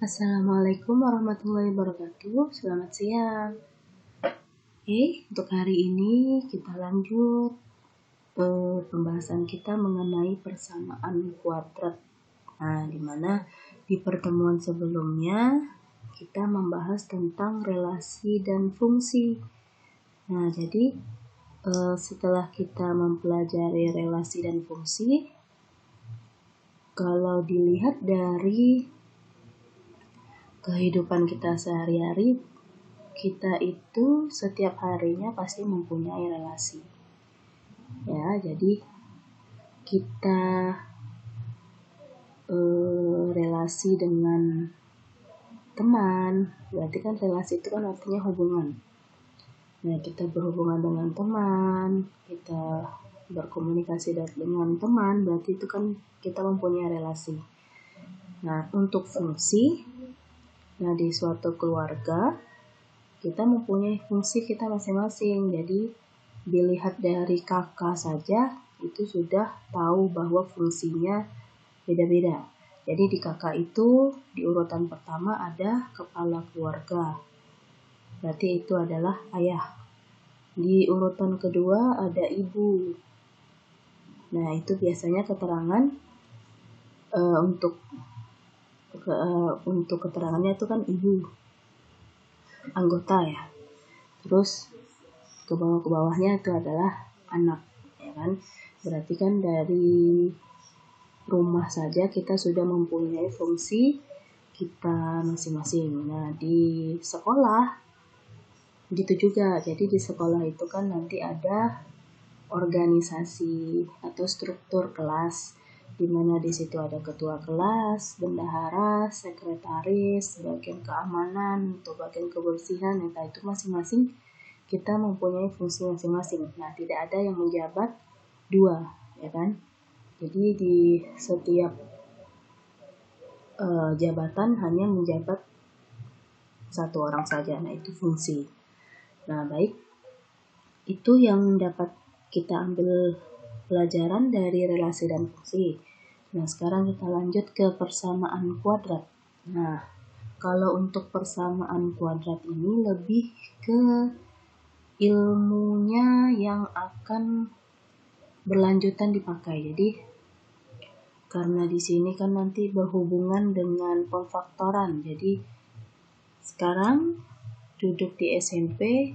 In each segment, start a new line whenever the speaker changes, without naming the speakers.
Assalamualaikum warahmatullahi wabarakatuh. Selamat siang. Untuk hari ini kita lanjut pembahasan kita mengenai persamaan kuadrat. Nah, dimana di pertemuan sebelumnya kita membahas tentang relasi dan fungsi. Nah, jadi setelah kita mempelajari relasi dan fungsi, kalau dilihat dari kehidupan kita sehari-hari, kita itu setiap harinya pasti mempunyai relasi. Ya, jadi kita relasi dengan teman, berarti kan relasi itu kan artinya hubungan. Nah, kita berhubungan dengan teman, kita berkomunikasi dengan teman, berarti itu kan kita mempunyai relasi. Nah, untuk fungsi, nah di suatu keluarga kita mempunyai fungsi kita masing-masing. Jadi dilihat dari kakak saja itu sudah tahu bahwa fungsinya beda-beda. Jadi di kakak itu di urutan pertama ada kepala keluarga, berarti itu adalah ayah. Di urutan kedua ada ibu. Nah, itu biasanya keterangan untuk keterangannya itu kan ibu, anggota ya. Terus ke bawahnya itu adalah anak, ya kan? Berarti kan dari rumah saja kita sudah mempunyai fungsi kita masing-masing. Nah, di sekolah gitu juga. Jadi di sekolah itu kan nanti ada organisasi atau struktur kelas, di mana di situ ada ketua kelas, bendahara, sekretaris, bagian keamanan, atau bagian kebersihan. Entah itu masing-masing kita mempunyai fungsi masing-masing. Nah, tidak ada yang menjabat dua, ya kan? Jadi di setiap jabatan hanya menjabat satu orang saja. Nah, itu fungsi. Nah, baik, itu yang dapat kita ambil pelajaran dari relasi dan fungsi. Nah, sekarang kita lanjut ke persamaan kuadrat. Nah, kalau untuk persamaan kuadrat ini lebih ke ilmunya yang akan berlanjutan dipakai. Jadi karena di sini kan nanti berhubungan dengan pemfaktoran. Jadi sekarang duduk di SMP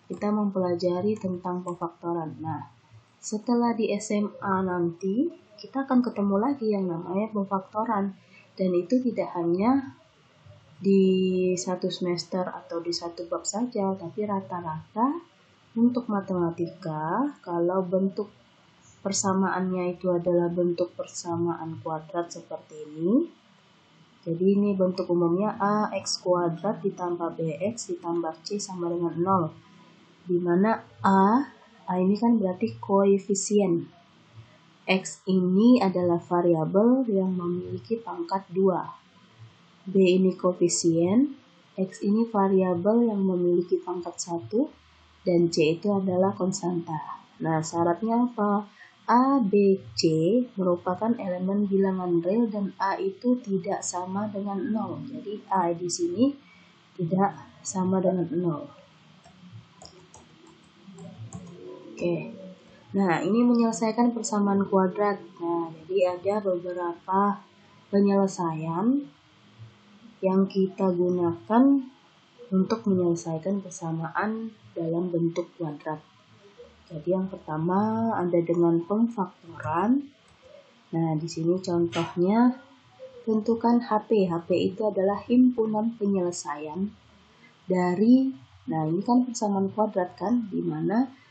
kita mempelajari tentang pemfaktoran. Nah, setelah di SMA nanti kita akan ketemu lagi yang namanya pemfaktoran, dan itu tidak hanya di satu semester atau di satu bab saja, tapi rata-rata untuk matematika kalau bentuk persamaannya itu adalah bentuk persamaan kuadrat seperti ini. Jadi ini bentuk umumnya ax kuadrat ditambah bx ditambah c sama dengan 0. Di mana A ini kan berarti koefisien. X ini adalah variabel yang memiliki pangkat 2. B ini koefisien, X ini variabel yang memiliki pangkat 1, dan C itu adalah konstanta. Nah, syaratnya apa? A, B, C merupakan elemen bilangan real dan A itu tidak sama dengan 0. Jadi A di sini tidak sama dengan 0. Oke. Nah, ini menyelesaikan persamaan kuadrat. Nah, jadi ada beberapa penyelesaian yang kita gunakan untuk menyelesaikan persamaan dalam bentuk kuadrat. Jadi yang pertama ada dengan pemfaktoran. Nah, di sini contohnya tentukan HP. HP itu adalah himpunan penyelesaian dari, nah ini kan persamaan kuadrat kan, di mana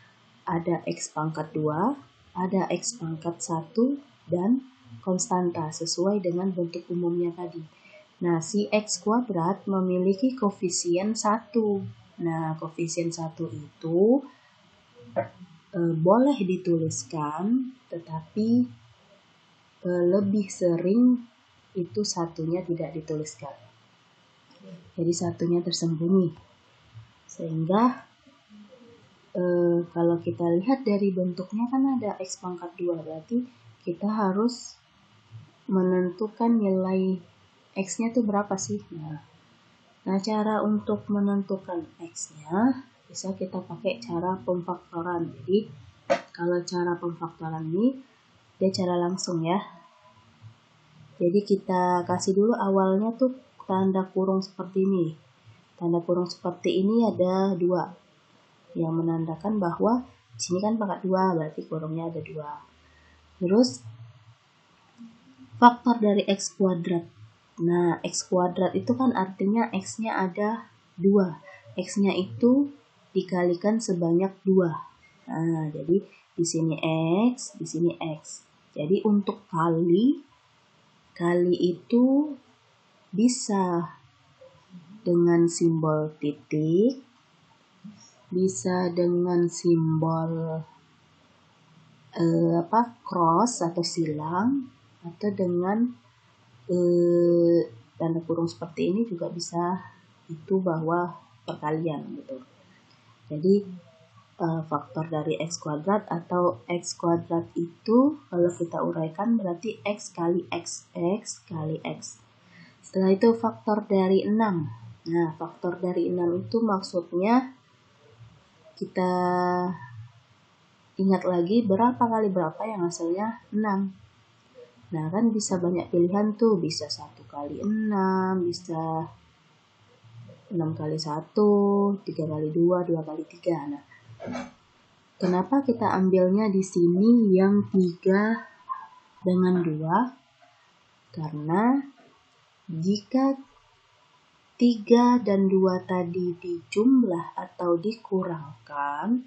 ada X pangkat 2, ada X pangkat 1, dan konstanta sesuai dengan bentuk umumnya tadi. Nah, si X kuadrat memiliki koefisien 1. Nah, koefisien 1 itu boleh dituliskan, tetapi lebih sering itu satunya tidak dituliskan. Jadi satunya tersembunyi. Sehingga kalau kita lihat dari bentuknya kan ada X pangkat 2, berarti kita harus menentukan nilai X-nya tuh berapa sih? Nah, cara untuk menentukan X-nya bisa kita pakai cara pemfaktoran. Jadi, kalau cara pemfaktoran ini dia cara langsung ya. Jadi kita kasih dulu awalnya tuh tanda kurung seperti ini. Tanda kurung seperti ini ada 2 yang menandakan bahwa di sini kan pangkat 2, berarti kurungnya ada 2. Terus faktor dari X kuadrat. Nah, X kuadrat itu kan artinya X-nya ada 2. X-nya itu dikalikan sebanyak 2. Nah, jadi di sini X, di sini X. Jadi untuk kali itu bisa dengan simbol titik, bisa dengan simbol cross atau silang, atau dengan tanda kurung seperti ini juga bisa, itu bahwa perkalian gitu. Jadi faktor dari X kuadrat atau X kuadrat itu kalau kita uraikan berarti X kali X, X kali X. Setelah itu faktor dari 6. Nah, faktor dari 6 itu maksudnya kita ingat lagi berapa kali berapa yang hasilnya 6. Nah, kan bisa banyak pilihan tuh, bisa 1 kali 6, bisa 6 kali 1, 3 kali 2, 2 kali 3. Nah, kenapa kita ambilnya di sini yang 3 dengan 2? Karena jika 3 dan 2 tadi dijumlah atau dikurangkan,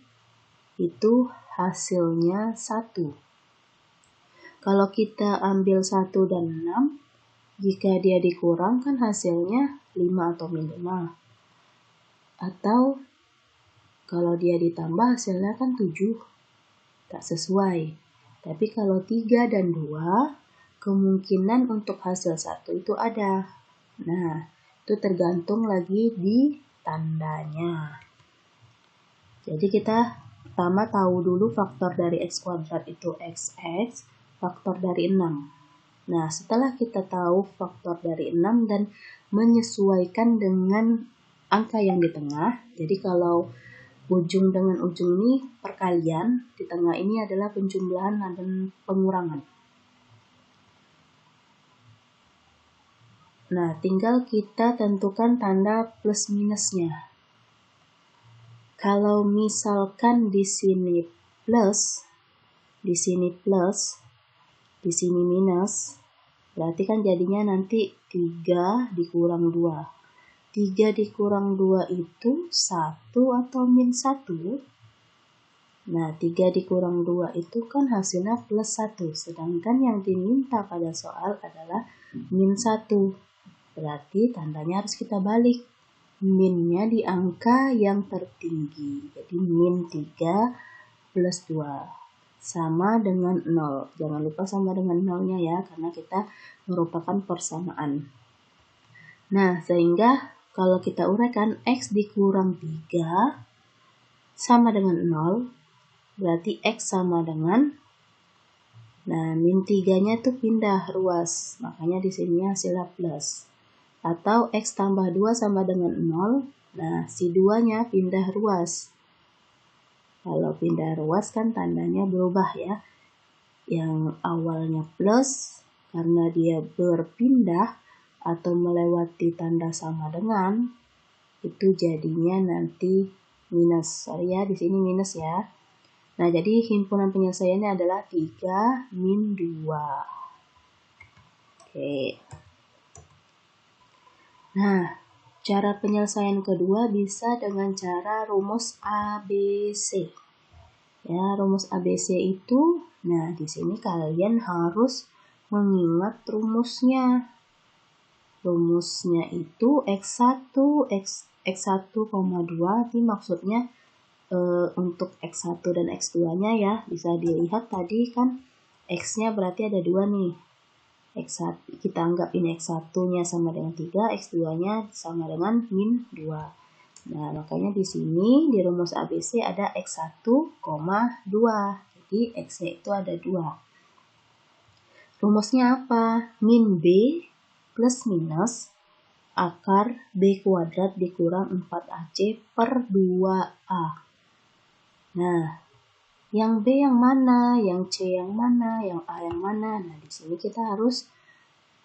itu hasilnya 1. Kalau kita ambil 1 dan 6, jika dia dikurangkan hasilnya 5 atau min 5. Atau kalau dia ditambah hasilnya kan 7. Tak sesuai. Tapi kalau 3 dan 2, kemungkinan untuk hasil 1 itu ada. Nah, itu tergantung lagi di tandanya. Jadi kita pertama tahu dulu faktor dari X kuadrat itu XX, faktor dari 6. Nah, setelah kita tahu faktor dari 6 dan menyesuaikan dengan angka yang di tengah, jadi kalau ujung dengan ujung ini perkalian, di tengah ini adalah penjumlahan dan pengurangan. Nah, tinggal kita tentukan tanda plus minusnya. Kalau misalkan di sini plus, di sini plus, di sini minus, berarti kan jadinya nanti 3 dikurang 2. 3 dikurang 2 itu 1 atau min 1? Nah, 3 dikurang 2 itu kan hasilnya plus 1. Sedangkan yang diminta pada soal adalah min 1. Berarti tandanya harus kita balik. Minnya di angka yang tertinggi. Jadi min 3 plus 2. Sama dengan 0. Jangan lupa sama dengan 0-nya ya, karena kita merupakan persamaan. Nah, sehingga kalau kita uraikan X dikurang 3 sama dengan 0, berarti X sama dengan, nah min 3-nya itu pindah ruas, makanya di sini hasilnya plus. Atau X tambah 2 sama dengan 0, nah si 2-nya pindah ruas. Kalau pindah ruas kan tandanya berubah ya. Yang awalnya plus, karena dia berpindah atau melewati tanda sama dengan, itu jadinya nanti minus. Sorry ya, di sini minus ya. Nah, jadi himpunan penyelesaiannya adalah 3 min 2. Oke. Nah, cara penyelesaian kedua bisa dengan cara rumus ABC. Ya, rumus ABC itu, nah di sini kalian harus mengingat rumusnya. Rumusnya itu X1, X1,2, ini maksudnya untuk X1 dan X2-nya ya, bisa dilihat tadi kan X-nya berarti ada 2 nih. X1, kita anggap ini X1-nya sama dengan 3, X2-nya sama dengan min 2. Nah, makanya di sini di rumus ABC ada X1,2. Jadi X-nya itu ada 2. Rumusnya apa? Min B plus minus akar B kuadrat dikurang 4AC per 2A. Nah, yang B yang mana, yang C yang mana, yang A yang mana? Nah, di sini kita harus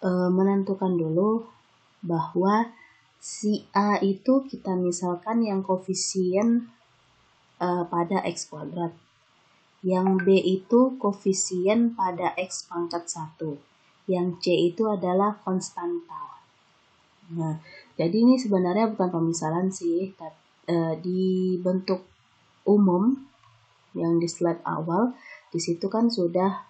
menentukan dulu bahwa si A itu kita misalkan yang koefisien pada X kuadrat. Yang B itu koefisien pada X pangkat 1. Yang C itu adalah konstanta. Nah, jadi ini sebenarnya bukan pemisalan sih, di bentuk umum yang di slide awal, di situ kan sudah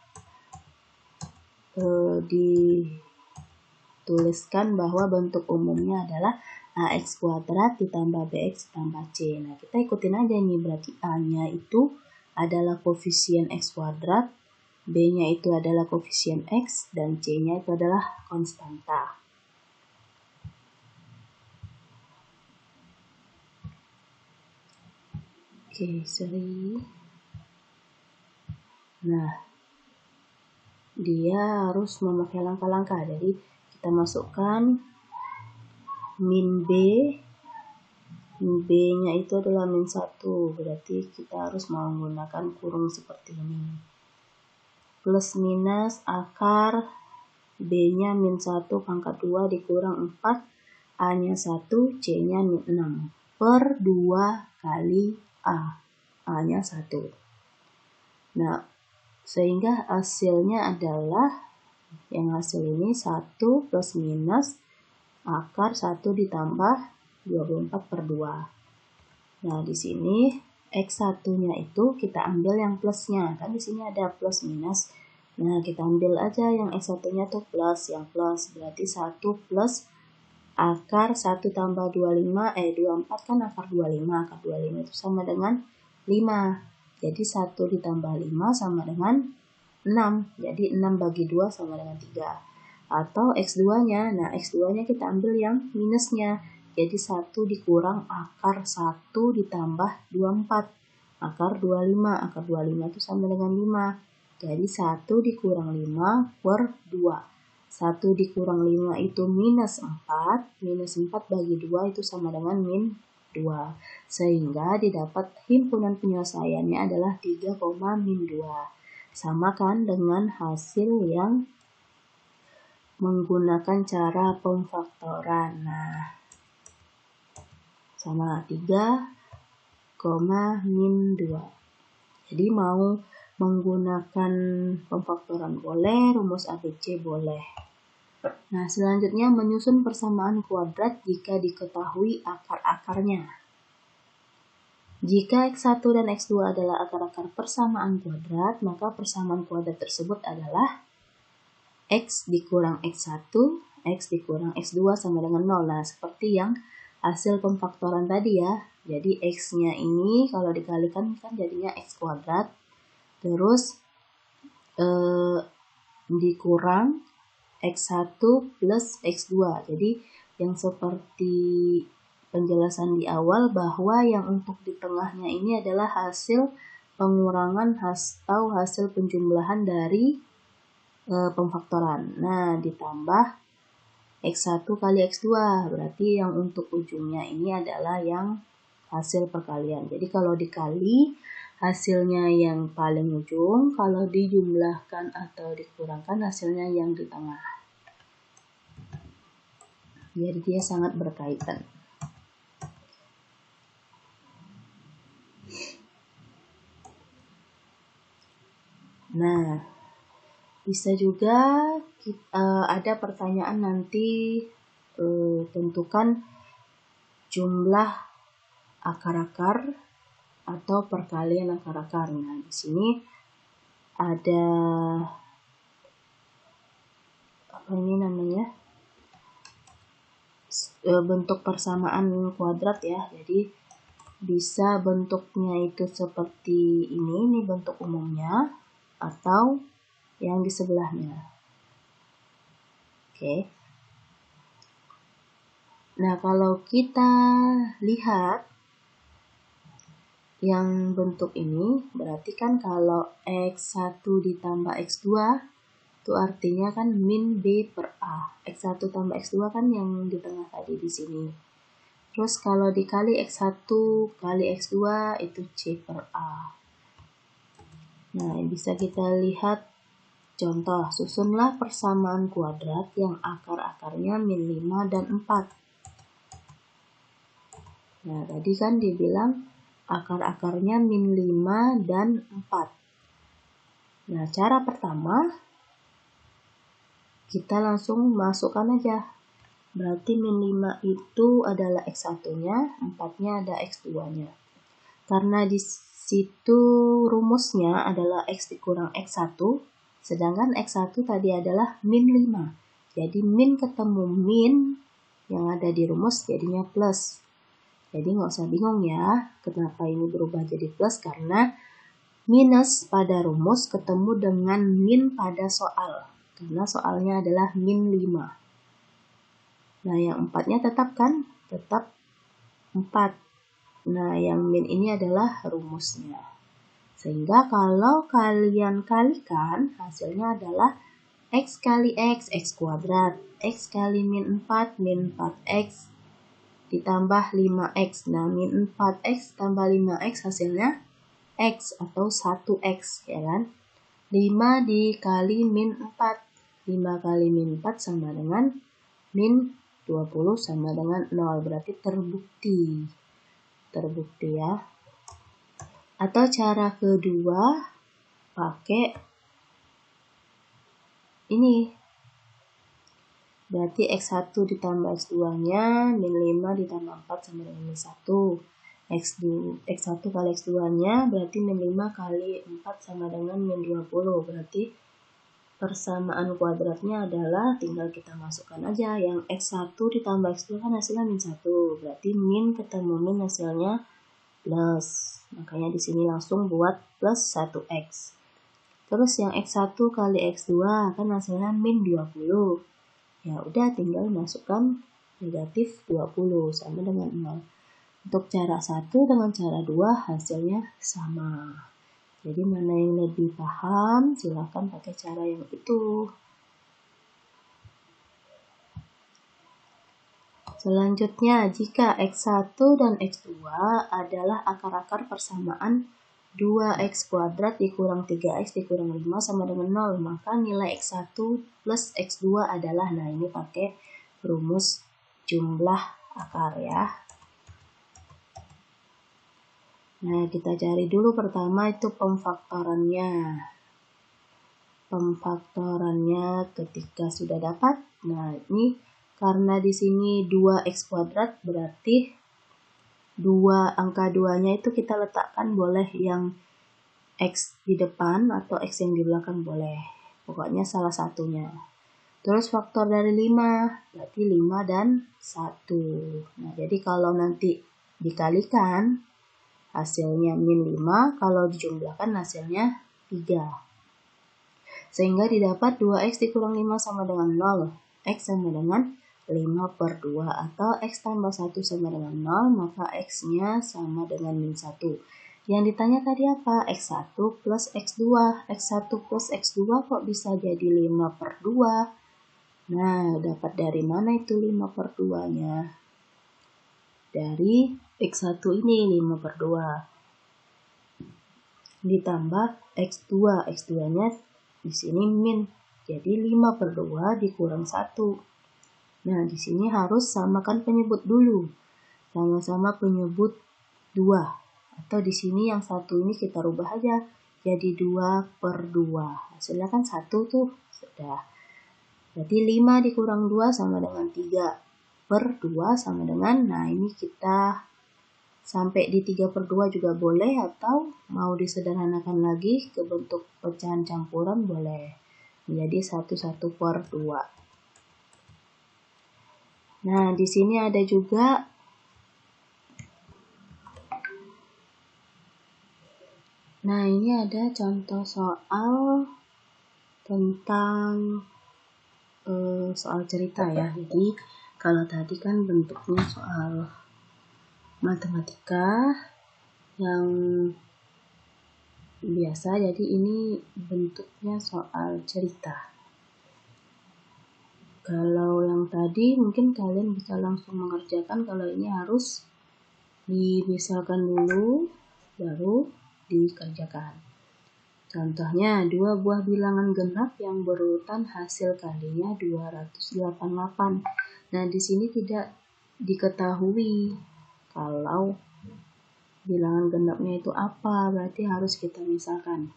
dituliskan bahwa bentuk umumnya adalah AX kuadrat ditambah BX ditambah C. Nah, kita ikutin aja nih, berarti A-nya itu adalah koefisien X kuadrat, B-nya itu adalah koefisien X, dan C-nya itu adalah konstanta. Oke, sorry. Nah, dia harus memakai langkah-langkah. Jadi kita masukkan min B. B-nya itu adalah min 1. Berarti kita harus menggunakan kurung seperti ini. Plus minus akar B-nya min 1 pangkat 2 dikurang 4. A-nya 1, C-nya min 6. Per 2 kali A. A-nya 1. Nah, sehingga hasilnya adalah yang hasil ini 1 plus minus akar 1 ditambah 24 per 2. Nah, di sini X1-nya itu kita ambil yang plusnya. Kan di sini ada plus minus. Nah, kita ambil aja yang X1-nya tuh plus, yang plus. Berarti 1 plus akar 1 tambah 24 kan akar 25. Akar 25 itu sama dengan 5. Jadi 1 ditambah 5 sama dengan 6. Jadi 6 bagi 2 sama dengan 3. Atau X2-nya. Nah, X2-nya kita ambil yang minusnya. Jadi 1 dikurang akar 1 ditambah 24. Akar 25. Akar 25 itu sama dengan 5. Jadi 1 dikurang 5 per 2. 1 dikurang 5 itu minus 4. Minus 4 bagi 2 itu sama dengan min 2. Sehingga didapat himpunan penyelesaiannya adalah 3, min 2. Sama kan dengan hasil yang menggunakan cara pemfaktoran. Nah, sama 3, min 2. Jadi mau menggunakan pemfaktoran boleh, rumus ABC boleh. Nah, selanjutnya menyusun persamaan kuadrat jika diketahui akar-akarnya. Jika X1 dan X2 adalah akar-akar persamaan kuadrat, maka persamaan kuadrat tersebut adalah X dikurang X1, X dikurang X2 sama dengan 0. Nah, seperti yang hasil pemfaktoran tadi ya. Jadi X-nya ini kalau dikalikan kan jadinya X kuadrat. Terus dikurang X1 plus X2. Jadi yang seperti penjelasan di awal bahwa yang untuk di tengahnya ini adalah hasil pengurangan atau hasil penjumlahan dari pemfaktoran. Nah, ditambah X1 kali X2. Berarti yang untuk ujungnya ini adalah yang hasil perkalian. Jadi kalau dikali hasilnya yang paling ujung, kalau dijumlahkan atau dikurangkan hasilnya yang di tengah. Jadi dia sangat berkaitan. Nah, bisa juga ada pertanyaan nanti, tentukan jumlah akar-akar atau perkalian akar-akar. Nah, di sini ada bentuk persamaan kuadrat ya. Jadi bisa bentuknya itu seperti ini bentuk umumnya atau yang di sebelahnya. Oke. Nah, kalau kita lihat yang bentuk ini, berarti kan kalau X1 ditambah X2, Itu artinya kan min B per A. X1 tambah X2 kan yang di tengah tadi di sini. Terus kalau dikali X1 kali X2 itu C per A. Nah, bisa kita lihat contoh. Susunlah persamaan kuadrat yang akar-akarnya min 5 dan 4. Nah, tadi kan dibilang akar-akarnya min 5 dan 4. Nah, cara pertama, kita langsung masukkan aja. Berarti min 5 itu adalah X1-nya, 4-nya ada X2-nya. Karena di situ rumusnya adalah X dikurang X1, sedangkan X1 tadi adalah min 5. Jadi min ketemu min yang ada di rumus jadinya plus. Jadi nggak usah bingung ya, kenapa ini berubah jadi plus, karena minus pada rumus ketemu dengan min pada soal. Karena soalnya adalah min 5. Nah, yang 4-nya tetap kan? Tetap 4. Nah, yang min ini adalah rumusnya. Sehingga kalau kalian kalikan, hasilnya adalah X kali X, X kuadrat. X kali min 4, min 4X. Ditambah 5X. Nah, min 4X tambah 5X hasilnya X atau 1X, ya kan? 5 dikali min 4. 5 kali min 4 sama dengan min 20 sama dengan 0. Berarti terbukti. Terbukti ya. Atau cara kedua, pakai ini. Berarti X1 ditambah X2-nya, min 5 ditambah 4 sama dengan min 1. X1 kali X2-nya berarti min 5 kali 4 sama dengan min 20. Berarti persamaan kuadratnya adalah tinggal kita masukkan aja. Yang X1 ditambah X2 kan hasilnya min 1. Berarti min ketemu min hasilnya plus. Makanya di sini langsung buat plus 1X. Terus yang X1 kali X2 kan hasilnya min 20. Ya udah tinggal masukkan negatif 20 sama dengan 0. Untuk cara 1 dengan cara 2 hasilnya sama. Jadi mana yang lebih paham, silakan pakai cara yang itu. Selanjutnya, jika X1 dan X2 adalah akar-akar persamaan 2X kuadrat dikurang 3X dikurang 5 sama dengan 0, maka nilai X1 plus X2 adalah, nah ini pakai rumus jumlah akar ya. Nah, kita cari dulu pertama itu pemfaktorannya. Pemfaktorannya ketika sudah dapat, nah ini karena di sini 2X kuadrat berarti angka 2-nya itu kita letakkan, boleh yang X di depan atau X yang di belakang boleh. Pokoknya salah satunya. Terus faktor dari 5, berarti 5 dan 1. Nah, jadi kalau nanti dikalikan, hasilnya min 5, kalau dijumlahkan hasilnya 3. Sehingga didapat 2X dikurang 5 sama dengan 0. X sama dengan 5 per 2 atau X tambah 1 sama dengan 0, maka X-nya sama dengan min 1. Yang ditanya tadi apa? X1 plus X2. X1 plus X2 kok bisa jadi 5 per 2? Nah, dapat dari mana itu 5 per 2-nya? Dari X1 ini 5 per 2. Ditambah X2. X2-nya di sini min. Jadi 5 per 2 dikurang 1. Nah, di sini harus samakan penyebut dulu. Sama-sama penyebut 2. Atau di sini yang 1 ini kita rubah aja. Jadi 2 per 2. Hasilnya kan 1 tuh. Sudah. Berarti 5 dikurang 2 sama dengan 3. Per 2 sama dengan, nah ini kita sampai di 3 per 2 juga boleh, atau mau disederhanakan lagi ke bentuk pecahan campuran boleh. Menjadi 1 per 2. Nah, di sini ada juga ini ada contoh soal tentang soal cerita ya. Jadi kalau tadi kan bentuknya soal matematika yang biasa, jadi ini bentuknya soal cerita. Kalau yang tadi mungkin kalian bisa langsung mengerjakan, kalau ini harus dimisalkan dulu baru dikerjakan. Contohnya, 2 buah bilangan genap yang berurutan hasil kalinya 288. Nah, di sini tidak diketahui kalau bilangan genapnya itu apa, berarti harus kita misalkan.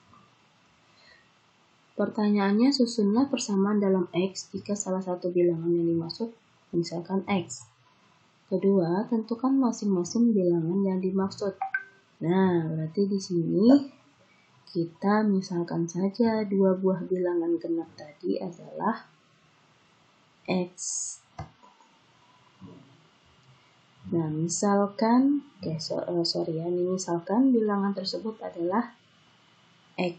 Pertanyaannya, susunlah persamaan dalam X jika salah satu bilangan yang dimaksud misalkan X. Kedua, tentukan masing-masing bilangan yang dimaksud. Nah, berarti di sini kita misalkan saja 2 buah bilangan genap tadi adalah X. Nah, misalkan, misalkan bilangan tersebut adalah X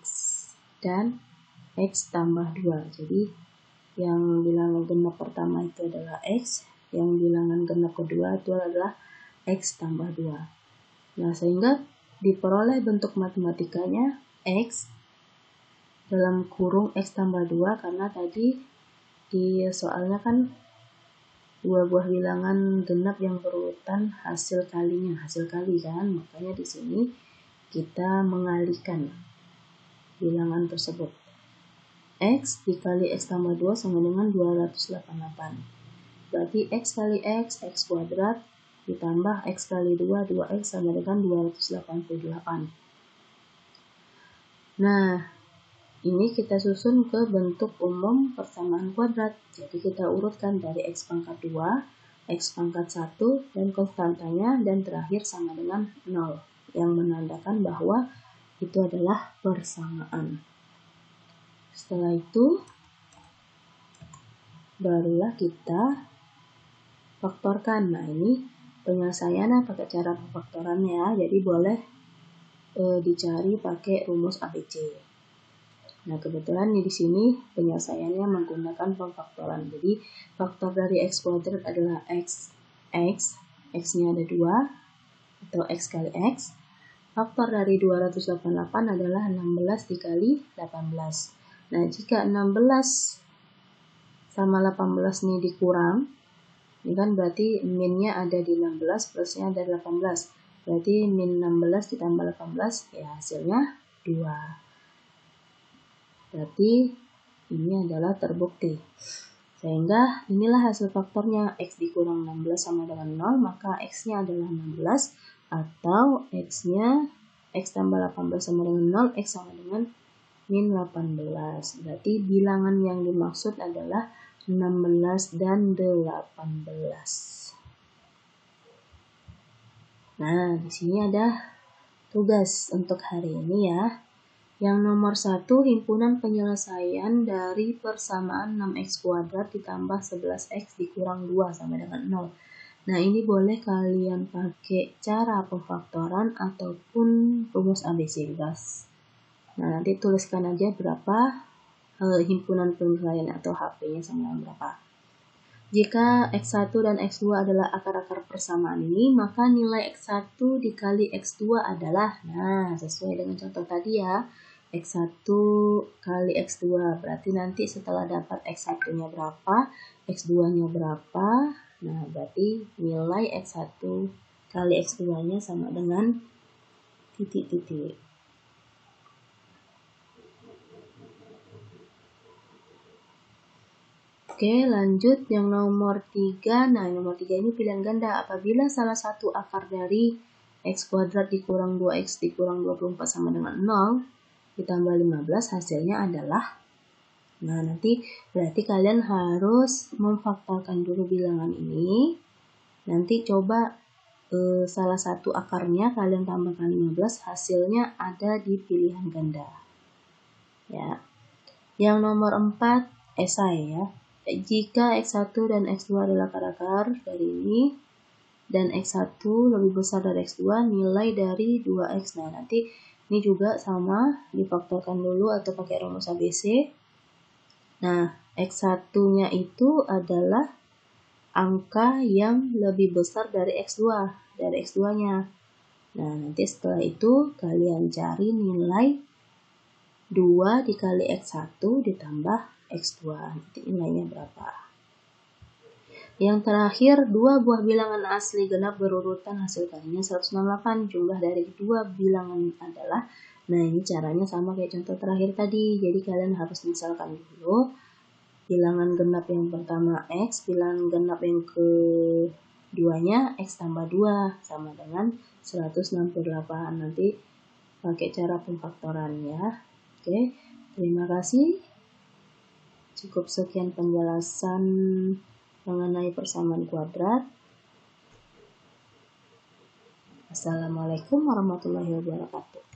dan X tambah 2. Jadi, yang bilangan genap pertama itu adalah X, yang bilangan genap kedua itu adalah X tambah 2. Nah, sehingga diperoleh bentuk matematikanya X dalam kurung X tambah 2, karena tadi di soalnya kan 2 buah bilangan genap yang berurutan hasil kali kan, makanya di sini kita mengalihkan bilangan tersebut. X dikali X tambah 2 sama dengan 288. Berarti X kali X, X kuadrat, ditambah X kali 2, 2X sama dengan 288. Nah, ini kita susun ke bentuk umum persamaan kuadrat. Jadi kita urutkan dari X pangkat 2, X pangkat 1, dan konstantanya, dan terakhir sama dengan 0. Yang menandakan bahwa itu adalah persamaan. Setelah itu, barulah kita faktorkan. Nah, ini penyelesaiannya pakai cara pemfaktorannya ya. Jadi boleh dicari pakai rumus ABC. Nah, kebetulan di sini penyelesaiannya menggunakan pemfaktoran. Jadi, faktor dari X kuadrat adalah X. X-nya ada 2, atau X kali X. Faktor dari 288 adalah 16 dikali 18. Nah, jika 16 sama 18 ini dikurang, ini kan berarti minnya ada di 16, plusnya ada 18. Berarti min 16 ditambah 18, ya hasilnya 2. Berarti ini adalah terbukti. Sehingga inilah hasil faktornya. X dikurang 16 sama dengan 0, maka X-nya adalah 16, atau X-nya X tambah 18 sama dengan 0, X sama dengan min 18. Berarti bilangan yang dimaksud adalah 16 dan 18. Nah, di sini ada tugas untuk hari ini ya. Yang nomor 1, himpunan penyelesaian dari persamaan 6x kuadrat ditambah 11x dikurang 2 sama dengan 0. Nah, ini boleh kalian pakai cara pemfaktoran ataupun rumus ABC bebas. Nah, nanti tuliskan aja berapa himpunan penyelesaian atau HP-nya sama dengan berapa. Jika X1 dan X2 adalah akar-akar persamaan ini, maka nilai X1 dikali X2 adalah, nah sesuai dengan contoh tadi ya, X1 kali X2. Berarti nanti setelah dapat X1-nya berapa, X2-nya berapa, nah berarti nilai X1 kali X2-nya sama dengan titik-titik. Oke, lanjut yang nomor 3. Nah, nomor 3 ini pilihan ganda. Apabila salah satu akar dari X kuadrat dikurang 2X dikurang 24 sama dengan 0, ditambah 15, hasilnya adalah, nah nanti berarti kalian harus memfaktorkan dulu bilangan ini. Nanti coba salah satu akarnya kalian tambahkan 15, hasilnya ada di pilihan ganda. Ya. Yang nomor 4, esai ya. Jika X1 dan X2 adalah akar-akar dari ini, dan X1 lebih besar dari X2, nilai dari 2X. Nah, nanti ini juga sama, difaktorkan dulu atau pakai rumus ABC. Nah, X1-nya itu adalah angka yang lebih besar dari X2, dari X2-nya. Nah, nanti setelah itu kalian cari nilai 2 dikali X1 ditambah X2. Nanti nilainya berapa. Yang terakhir, dua buah bilangan asli genap berurutan hasilkannya 168. Jumlah dari dua bilangan adalah, nah ini caranya sama kayak contoh terakhir tadi. Jadi kalian harus misalkan dulu bilangan genap yang pertama X, bilangan genap yang keduanya X tambah 2 sama dengan 168. Nanti pakai cara pemfaktoran ya. Oke, terima kasih. Cukup sekian penjelasan mengenai persamaan kuadrat. Assalamualaikum warahmatullahi wabarakatuh.